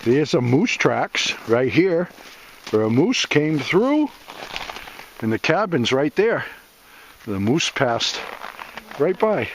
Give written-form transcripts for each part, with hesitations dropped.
There's some moose tracks right here, where a moose came through, and the cabin's right there. The moose passed right by.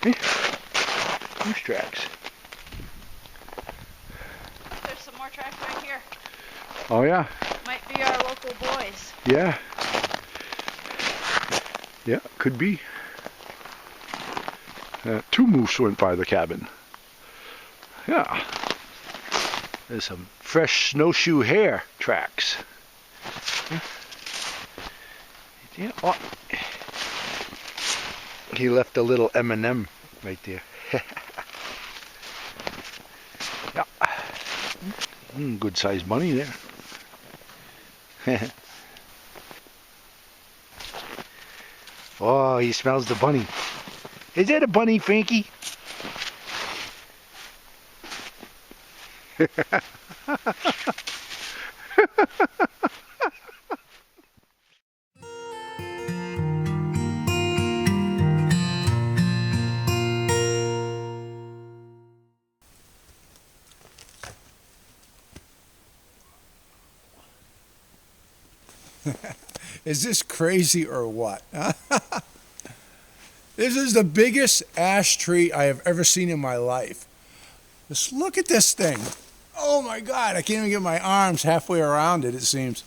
Hey, moose tracks. There's some more tracks right here. Oh yeah. Might be our local boys. Yeah. Yeah, could be. 2 moose went by the cabin. Yeah. There's some fresh snowshoe hare tracks. Yeah. Oh. He left a little M&M right there. Yeah. Good sized bunny there. Oh, he smells the bunny. Is that a bunny, Frankie? Is this crazy or what? This is the biggest ash tree I have ever seen in my life. Just look at this thing. Oh my God, I can't even get my arms halfway around it, it seems.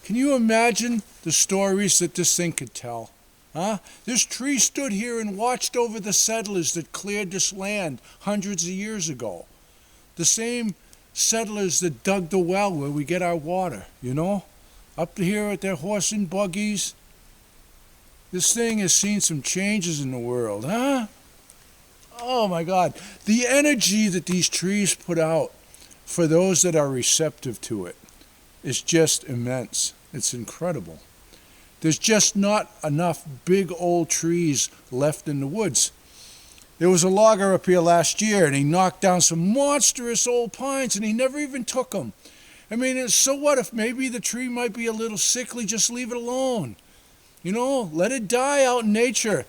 Can you imagine the stories that this thing could tell? Huh? This tree stood here and watched over the settlers that cleared this land hundreds of years ago. The same settlers that dug the well where we get our water, you know? Up here with their horse and buggies. This thing has seen some changes in the world, huh? Oh my God. The energy that these trees put out for those that are receptive to it is just immense. It's incredible. There's just not enough big old trees left in the woods. There was a logger up here last year and he knocked down some monstrous old pines and he never even took them. I mean, so what if maybe the tree might be a little sickly? Just leave it alone. You know, let it die out in nature.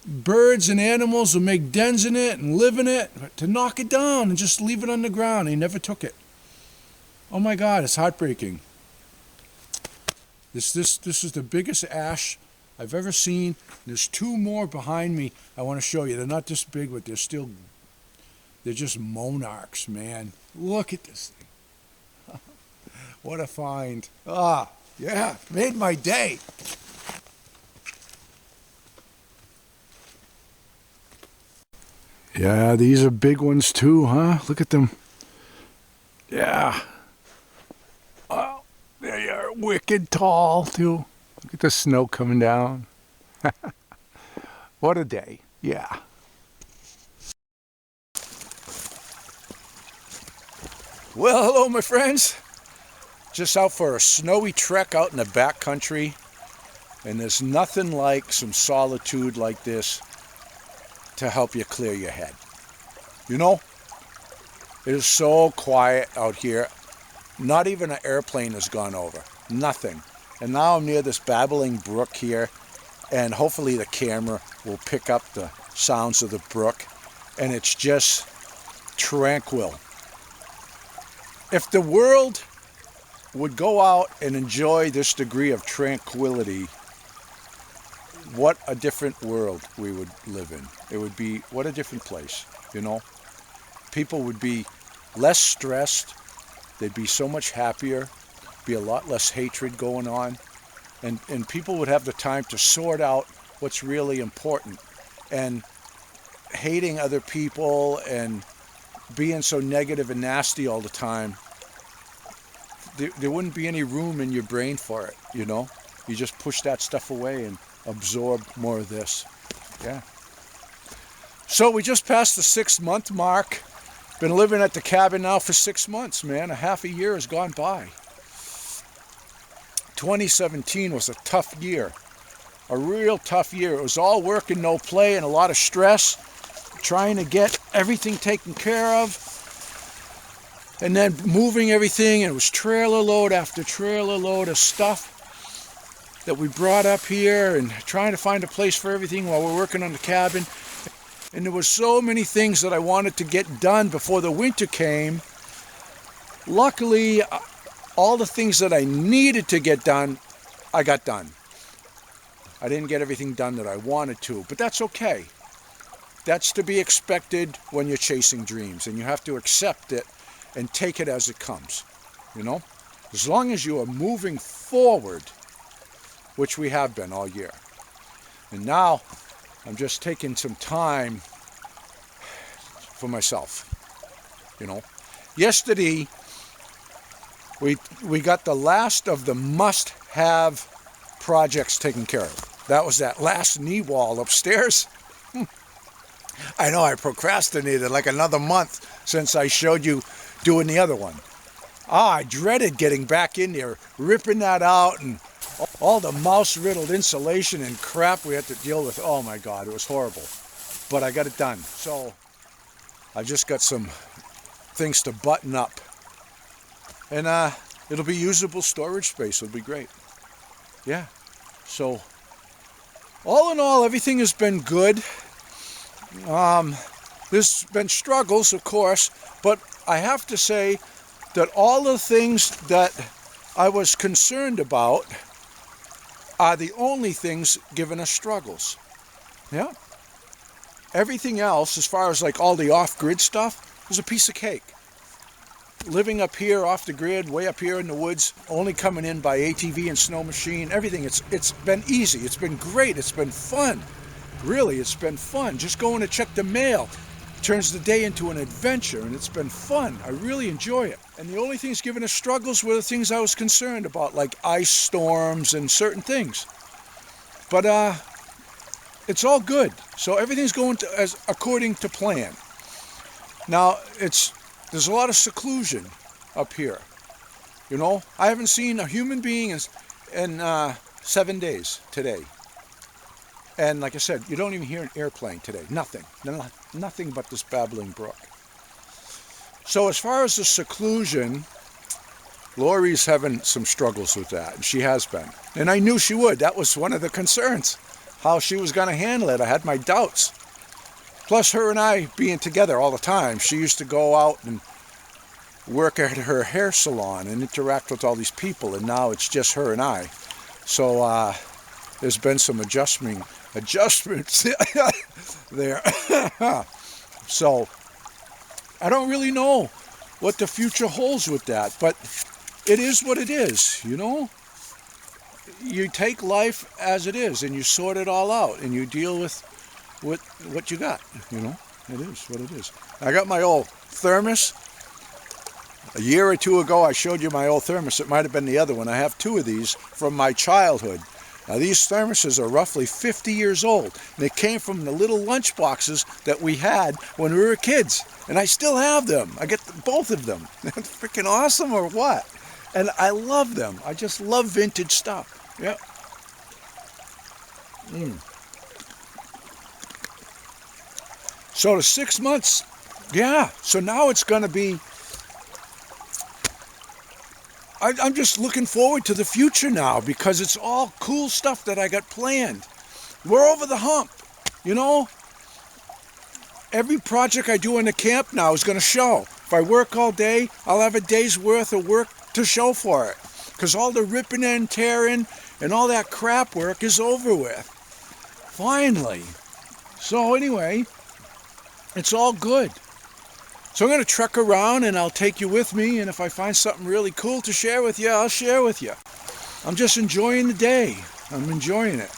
Birds and animals will make dens in it and live in it. But to knock it down and just leave it on the ground, he never took it. Oh my God, it's heartbreaking. This is the biggest ash I've ever seen. There's 2 more behind me I want to show you. They're not this big, but they're just monarchs, man. Look at this thing. What a find. Ah, yeah, made my day. Yeah, these are big ones too, huh? Look at them. Yeah. Oh, they are wicked tall too. Look at the snow coming down. What a day. Yeah. Well, hello, my friends. Just out for a snowy trek out in the back country. And there's nothing like some solitude like this to help you clear your head. You know, it is so quiet out here. Not even an airplane has gone over. Nothing. And now I'm near this babbling brook here, and hopefully the camera will pick up the sounds of the brook, and it's just tranquil. If the world would go out and enjoy this degree of tranquility, what a different world we would live in. It would be, what a different place, you know? People would be less stressed. They'd be so much happier, be a lot less hatred going on, and people would have the time to sort out what's really important. And hating other people and being so negative and nasty all the time, there wouldn't be any room in your brain for it, you know? You just push that stuff away and absorb more of this. Yeah. So we just passed the 6-month mark. Been living at the cabin now for 6 months, man. A half a year has gone by. 2017 was a tough year. A real tough year. It was all work and no play and a lot of stress. Trying to get everything taken care of. And then moving everything, and it was trailer load after trailer load of stuff that we brought up here, and trying to find a place for everything while we're working on the cabin. and there were so many things that I wanted to get done before the winter came. Luckily, all the things that I needed to get done, I got done. I didn't get everything done that I wanted to, but that's okay. That's to be expected when you're chasing dreams, and you have to accept it and take it as it comes, you know? As long as you are moving forward, which we have been all year. And now, I'm just taking some time for myself, you know? Yesterday, we got the last of the must-have projects taken care of. That was that last knee wall upstairs. I know I procrastinated like another month since I showed you doing the other one. I dreaded getting back in there, ripping that out, and all the mouse-riddled insulation and crap we had to deal with. Oh my God, it was horrible. But I got it done. So I just got some things to button up. And it'll be usable storage space. It'll be great. Yeah. So all in all, everything has been good. There's been struggles, of course, but I have to say that all the things that I was concerned about are the only things giving us struggles. Yeah. Everything else, as far as like all the off-grid stuff, is a piece of cake. Living up here off the grid, way up here in the woods, only coming in by ATV and snow machine, everything, it's been easy. It's been great. It's been fun. Really, it's been fun. Just going to check the mail turns the day into an adventure, and it's been fun. I really enjoy it. And the only things giving us struggles were the things I was concerned about, like ice storms and certain things. But it's all good. So everything's going according to plan. Now, there's a lot of seclusion up here. You know, I haven't seen a human being in 7 days today. And like I said, you don't even hear an airplane today. Nothing. Nothing but this babbling brook. So as far as the seclusion, Lori's having some struggles with that. And she has been. And I knew she would. That was one of the concerns. How she was going to handle it. I had my doubts. Plus her and I being together all the time. She used to go out and work at her hair salon and interact with all these people. And now it's just her and I. So there's been some adjustments there. So I don't really know what the future holds with that, but it is what it is, you know? You take life as it is and you sort it all out and you deal with what you got, you know? It is what it is. I got my old thermos. A year or two ago I showed you my old thermos. It might have been the other one. I have two of these from my childhood. Now these thermoses are roughly 50 years old, and they came from the little lunch boxes that we had when we were kids, and I still have them. I get both of them. That's freaking awesome, or what? And I love them. I just love vintage stuff. Yeah. So the 6 months, yeah. So now it's going to be. I'm just looking forward to the future now because it's all cool stuff that I got planned. We're over the hump, you know? Every project I do in the camp now is going to show. If I work all day, I'll have a day's worth of work to show for it. Because all the ripping and tearing and all that crap work is over with. Finally. So anyway, it's all good. So I'm going to truck around and I'll take you with me, and if I find something really cool to share with you, I'll share with you. I'm just enjoying the day. I'm enjoying it.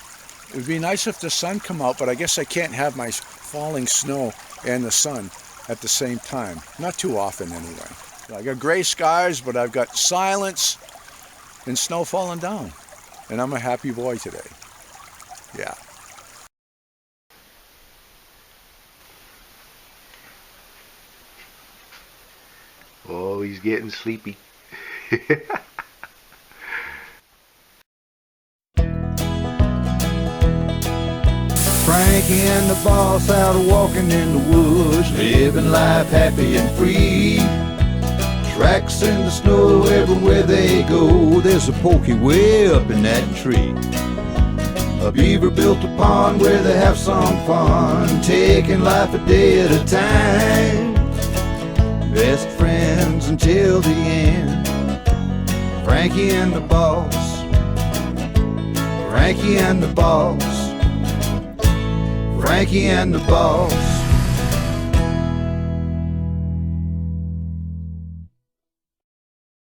It would be nice if the sun come out, but I guess I can't have my falling snow and the sun at the same time. Not too often anyway. I got gray skies, but I've got silence and snow falling down. And I'm a happy boy today. Yeah. Oh, he's getting sleepy. Frankie and the boss out walking in the woods, living life happy and free. Tracks in the snow everywhere they go, there's a pokey way up in that tree. A beaver built a pond where they have some fun, taking life a day at a time. Best friends until the end. Frankie and the boss. Frankie and the boss. Frankie and the boss.